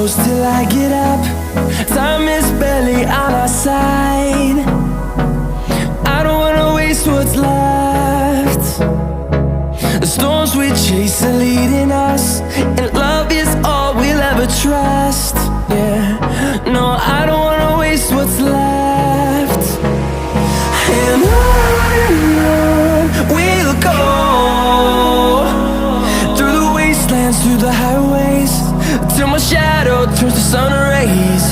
close till I get up. Time is barely on our side. I don't wanna waste what's left. The storms we chase are leading us, and love is all we'll ever trust. Yeah, no, I don't wanna waste what's left. And on we'll go, through the wastelands, through the highways, till my shadow turns to sun rays.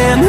And